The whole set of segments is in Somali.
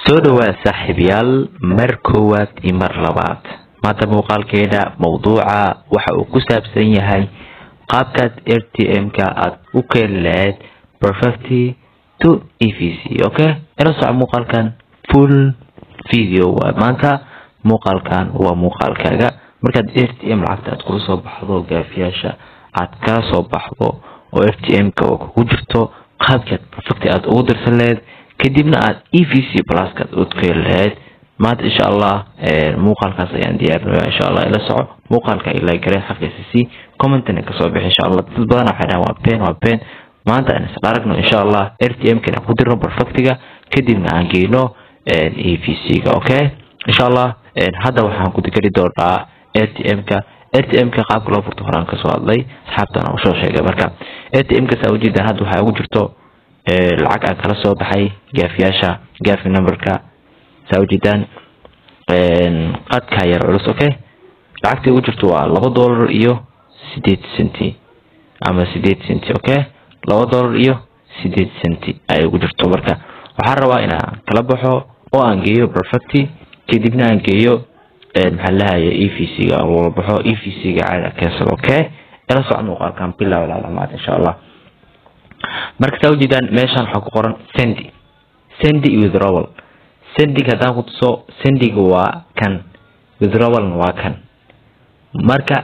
سودوا صاحبيال مركوات إمر لبات ما تبوقال كده موضوع وحا كسابسن يهي قابكات RTM كا وكيلات perfectly to EVC اوكي انا صع موقال كان full فيديو مانتا موقال كان هو موقال كاغا مركاد RTM لعبت ادكو سو بخدو غافياشا اد كا سو بخدو oo RTM ka ku jirto qaabka perfect aad ugu dirsanleed kadibna aad EVC plus ka u taqeeleed maad insha Allah muuqaalkaas ayaan diyaarinayaa insha Allah ila soco muuqaalka ila garay xaqiiqsi comment-na ka soo bixi insha Allah dad badan waxay waa been maanta aan isqaragno insha Allah RTM ka ku dirno perfect-ga kadibna aan geeyno EVC ga okay insha Allah hadda waxaan ku digari doonaa RTM ka qaabka loo furto horaan ka soo hadlay asxaabtana u soo sheegay marka RTM ka sawirida hadda waxa ugu jirto lacag aan kala soo baxay gaafiyasha gaafi numberka sawirdan qadka yar culus okay lacagtii ugu jirto waa $2 iyo 8 senti ama 8 senti okay $2 iyo 8 senti ay ugu jirto marka waxaan rabaa inaan kala baxo oo aan geeyo perfect kadibna aan geeyo محلها EVC أو بحو EVC قاعد كسر أوكي إلى صعد مقاركم بالله والعلامات إن شاء الله مركز توجدان ماشان حقوقا سندي withdrawal سندي كذا خصو سندي جوا كان withdrawal نوا كان مركز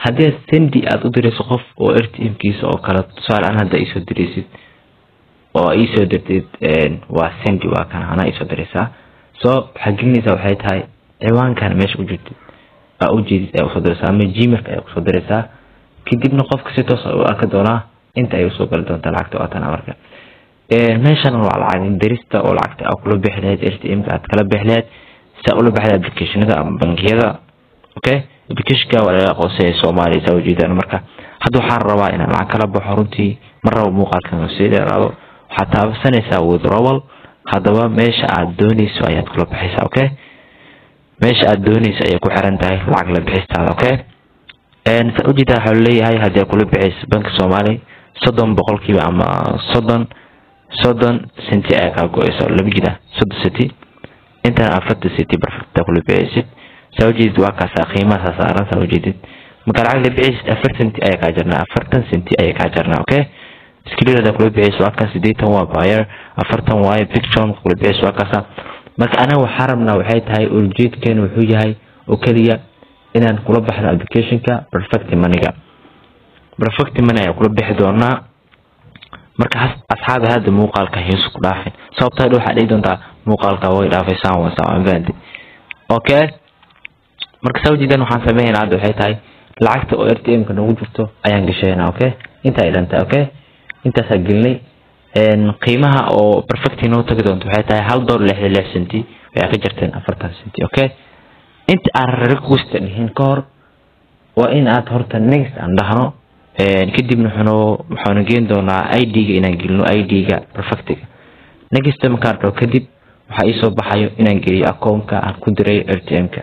هذا سندي أتدرس خف أو RTM كيس أو كلا سؤال أنا هذا إيش دريسيت أو إيش دريت وسندي وكان أنا إيش دريسها حقني سوحيت هاي إيوان كان مش وجود أو صدرسها من جيمر أو صدرسها كدي بنقف كسيتوس أو أكدونا أنت أيوة سوبر دون تلعقت وقتنا مركا ماشي أنا على عين درست أو لعقت أو كل بحلات RTM كات كلا بحلات سأقول بحلات أبلكيشن هذا بنك هذا أوكي أبلكيشن ولا قصة سومالي سوي جدا مركا حدو حار رواينا مع كلا بحرونتي مرة وموقع كان سيدا حتى سنة سوي ضرول هذا ماشي عدوني سويات كل بحسها أوكي ماشي أدونيس أي كحرنتاي العقل بحثها أوكي سأجد حولي هاي هذا كله بحث بنك الصومالي صدن بقول كيف أما صدن سنتي أكا كويس ولا بجدا صد ستي أنت أفرد ستي برفكت كله بحث سأجد واقع قيمة سعرا سأجد مكان عقل بحث أفرد سنتي أكا جرنا أفرد سنتي أكا جرنا أوكي سكيل هذا كله بحث واقع سديت هو باير أفرد واي بيكتشون كله بحث واقع marka ana waxarabna waxay tahay urjeedkeen wuxuu yahay oo kaliya inaan kula baxno application-ka perfect money ay kula bixi doonaa marka asxaab hada muuqaalka heesu ku dhaafin sababta waxa dhig doonta muuqaalka way dhaafaysan waan baandi okay marka sawjidan waxaan sameeynaa waxay tahay lacagta oo RTM-ka nagu jirto ayaan gashaynaa okay inta ay dhanta okay inta sagalnay قيمها أو perfect note كده waxay tahay $1.66 سنتي waxay ka jirteen 40 سنتي okay inta aan request dhihin koor waa in aad horta next aan dhahno kadibna waxaan geen doonaa ID-ga inaan gelino ID-ga perfect-ga next ma kaarto kadib waxa ii soo baxayo inaan geliyo account-ka aan ku diray RTM-ka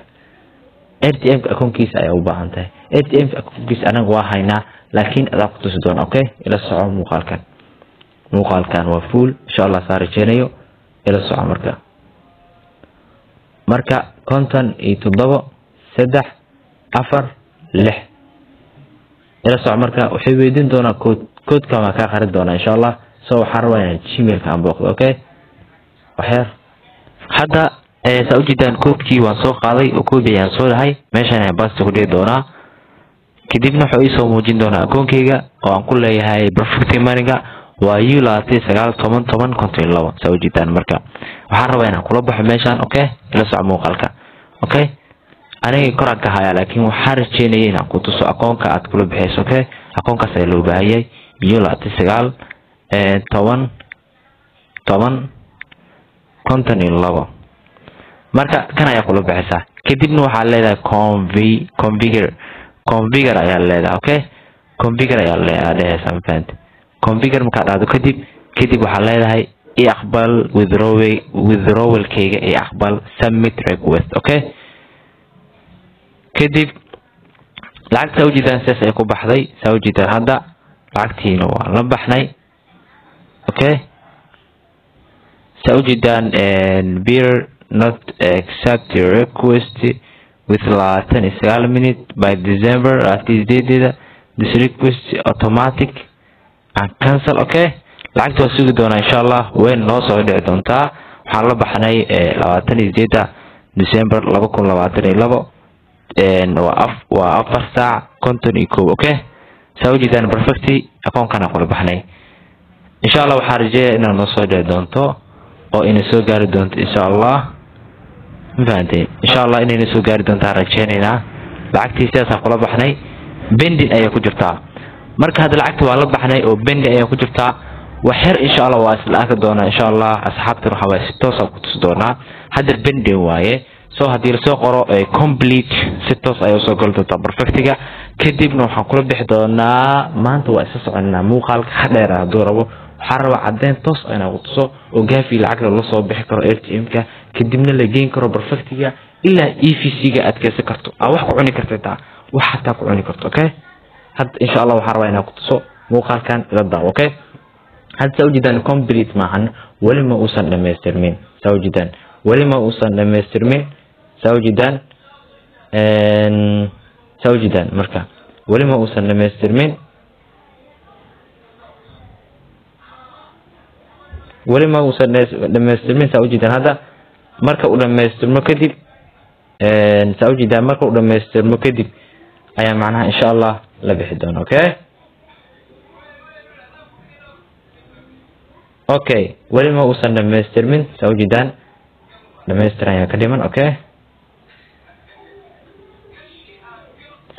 account-kiisa ay u baahan tahay RTM-ka account-kiisa anaga waa haynaa laakiin aad ku tusi doona okay ila soco muuqaalkan waa full insha Allah saaraynayo ila soco marka konton iyo 7 3 4 6 ila soco marka waxay weydiin doonaa code-ka ma ka qarin doona insha Allah soo waxaan rabaa inaan Gmail-ka aan booqdo okay waxyar hadda sawjidan code-kii waan soo qaaday oo code-ayaan soo lahay meeshan ayaan basta ku dhigi doonaa kadibna wuxuu ii soo muujin doonaa account-kayga oo aan ku leeyahay perfect money-ga ويو لاتي سجال toban كنتين لوا سوي جدا مركا وحرب هنا كل بحر ماشان أوكي إلى صعب مقالك أوكي أنا كرك هاي لكن وحرج شيني هنا كنت سو أكون كأت كل بحيث أوكي أكون كسيلو بهاي يو لاتي سجال toban كنتين لوا مركا كان يقول بحثه كتبنا وحلا ده configure أيها أوكي configure أيها ده سامفنت configure مكان كدب وحلا هاي يقبل withdrawal كيجا يقبل submit request okay كدب لعك سوجدان ساس يكون بحذي سوجدان هذا لعكتين هو لبحني okay سأوجدان beer not accept your request with 29 minute by December at this request automatic and cancel. Okay, lacagta waa sugi doonaa insha Allah weyn noo soo dhici doontaa. waxaan la baxnay 28 December 2022 waa 4 saac 51. okay, سأوجدان perfectly account kana kula baxnay insha Allah. waxaan rajeeyaa inaan noo soo dhici doonto oo inay soo gaari doonto insha Allah. mafahanteen insha Allah inay soo gaari doonto rajeenayna. lacagtii sidaas kula baxnay bending ayaa ku jirtaa. marka hada lacagta waa la baxnay oo bending ayaa ku jirtaa. waxyar insha Allah waa isla arki doonaa insha Allah. asxaabta waxa waa si toos ah ku tusi doonaa. hada bending waaye. soo hadii la soo qoro complete si toos ayaa soo gal doontaa perfectiga. kadibna waxaan kula bixi doonaa maanta waa isa soconaa muuqaalka dheer ah haduu rabo. waxaan rabaa caddeyn toos ah inaan ku tuso oo gaafi lacag la soo bixi karo ATM-ka kadibna la geyn karo perfectiga ilaa EVC-ga aad ka sii karto. wax ku cuni kartaa wax xataa ku cuni karto. okay, had insha Allah waxaan rabaa inaan ku tuso muuqaalkan ila daawo. okay, had سأوجدان complete maahan wali ma uusan dhameystirmin. سأوجدان wali ma uusan dhameystirmin. سأوجدان marka wali ma uusan dhameystirmin. wali ma uusan dhameystirmin. سأوجدان hada marka uu dhameystirmo kadib سأوجدان marka uu dhameystirmo kadib ayaa macnaha insha Allah la bixi doona. okay, okay, wali ma uusan dhameystirmin. سأوجدان dhamaystiran ayaa ka dhiman. okay,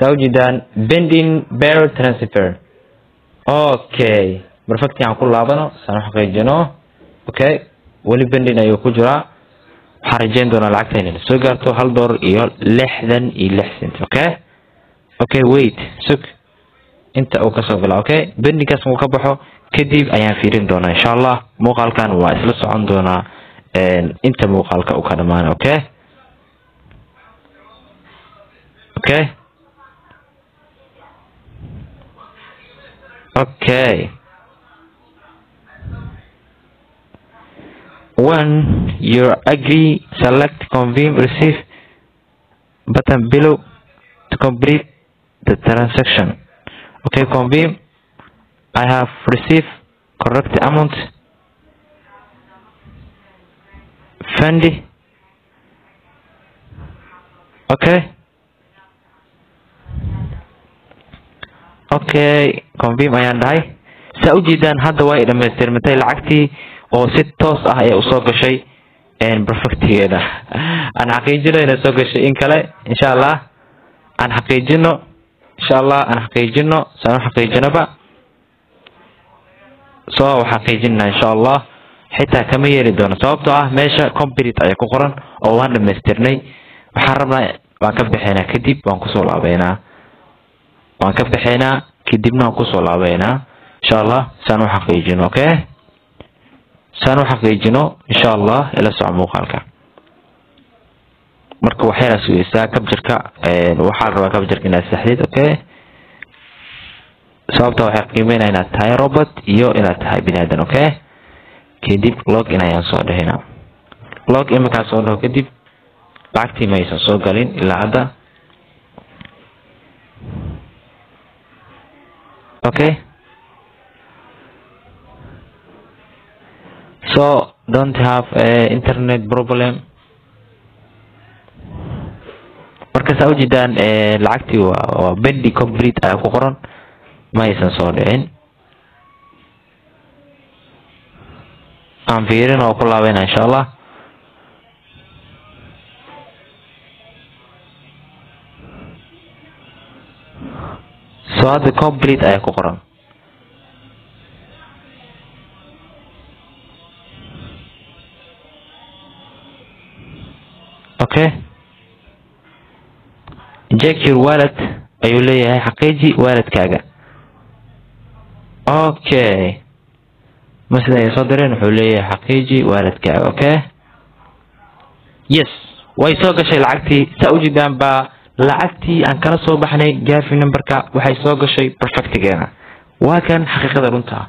سأوجدان pending bear transfer. okay, perfect aan ku laabano saan xaqiijino. okay, wali pending ayuu ku jiraa. waxaan rajeyn doonaa lacagta inay soo gaarto $1.66. okay, okay, wait sug inta uu ka soo gala. okay, pending kaas uu ka baxo kadib ayaan fiirin doonaa insha Allah. muuqaalkan waa isla socon doonaa inta muuqaalka uu ka dhamaano. okay, okay, okay. when you agree, select confirm receive button below to complete the transaction. okay, confirm. I have received correct amount. Fendi. okay, okay, confirm ayaan dhahay. سأوجدان hadda waa dhameystirmatay lacagtii oo si toos ah ay u soo gashay perfectigeeda. aan xaqiijino inay soo gashay in kale insha Allah. aan xaqiijino insha Allah. aan xaqiijino saan xaqiijinaba soo xaqiijina insha Allah. xitaa kama yeeli doono sababtoo ah meesha complete ayaa ku qoran oo waan dhameystirnay. waxaan rabnaa waan ka bixinaa kadib waan ku soo laabeynaa. waan ka bixinaa kadibna waan ku soo laabeynaa insha Allah. saan xaqiijino. okay, saan xaqiijino insha Allah. ila soo muuqaalka marka waxay sugaysaa kabjarka. waxaan rabaa kabjarka inaad saxdid. okay, sababta waxay qiimeynaa inaad tahay robot iyo inaad tahay bini'aadan. okay, kadib log in ayaan soo dhahaynaa. log in markaan soo dhaho kadib lacagtii ma aysan soo galin ilaa hadda. okay, so don't have internet problem. marka سأوجدان lacagtii waa pending complete ayaa ku qoran ma aysan soo dhicin. aan fiirin oo ku laabeyna insha Allah. so hadda complete ayaa ku qoran. okay, check your wallet ayuu leeyahay. xaqiiji walletkaaga. okay, مثلا يصدرين حوليه حقيقي وارد كعب. اوكي يس ويسوق شيء لعقتي سأوجدان با لعقتي ان كان صوب حني جار في نمبركا وحي سوق شيء بيرفكت جانا وكان حقيقة رنتها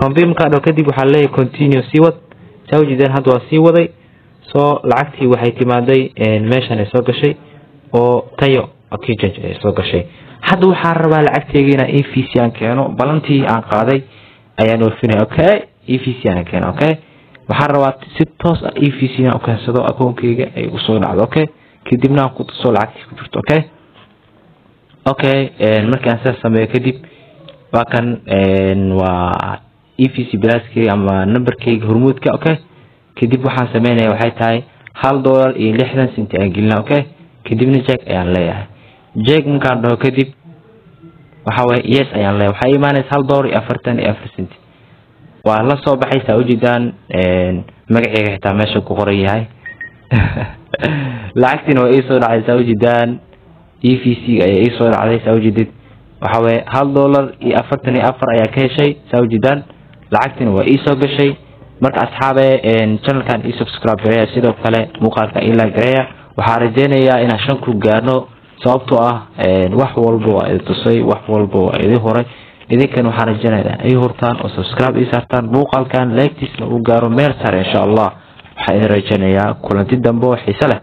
confirm ka dhoo kadib waxa leeyahay continue sii wad sawjidan hadda waa sii waday soo lacagtii waxay timaaday meeshan ay soo gashay oo tayo exchange ay soo gashay hadda waxaan rabaa lacagteygina EVC aan keeno balantii aan qaaday ayaan oofinay okay EVC aan keeno okay waxaan rabaa si toos ah EVC aan u keensado akoonkeyga ay u soo dhacdo okay kadibna aan ku tuso lacagtii ku jirto okay markaan saas sameeyo kadib waa kan waa EVC balaaskeyga ama numberkeyga hormuudka okay kadib waxaan sameeynaa waxay tahay $1.60 aan gelinaa okay kadibna check ayaan leeyahay check markaan dhaho kadib waxa way yes ayaan leeyahay waxa iimaanaysa $1.44 waa la soo baxaysa ujeedaan magacayga xitaa meesha ku qoran yahay lacagtina way soo dhacaysa ujeedaan EVC ay soo dhacaysa ujeedid waxa way $1.44 ayaa ka heshay ujeedaan lacagtina way soo gashay marka asxaabe channelkan subscribe gareeya sidoo kale muuqaalka ila gareeya waxaan rajeynayaa inaan 5 ku gaarno sababtoo ah wax walba waa idin tusay wax walba waa idin horay idinkan waxaan rajeynayaa ay hortaan oo subscribe isartaan muuqaalkan like-tiisna uu gaaro meel sare insha Allah waxaan idin rajeynayaa kulanti dambe oo xiiso leh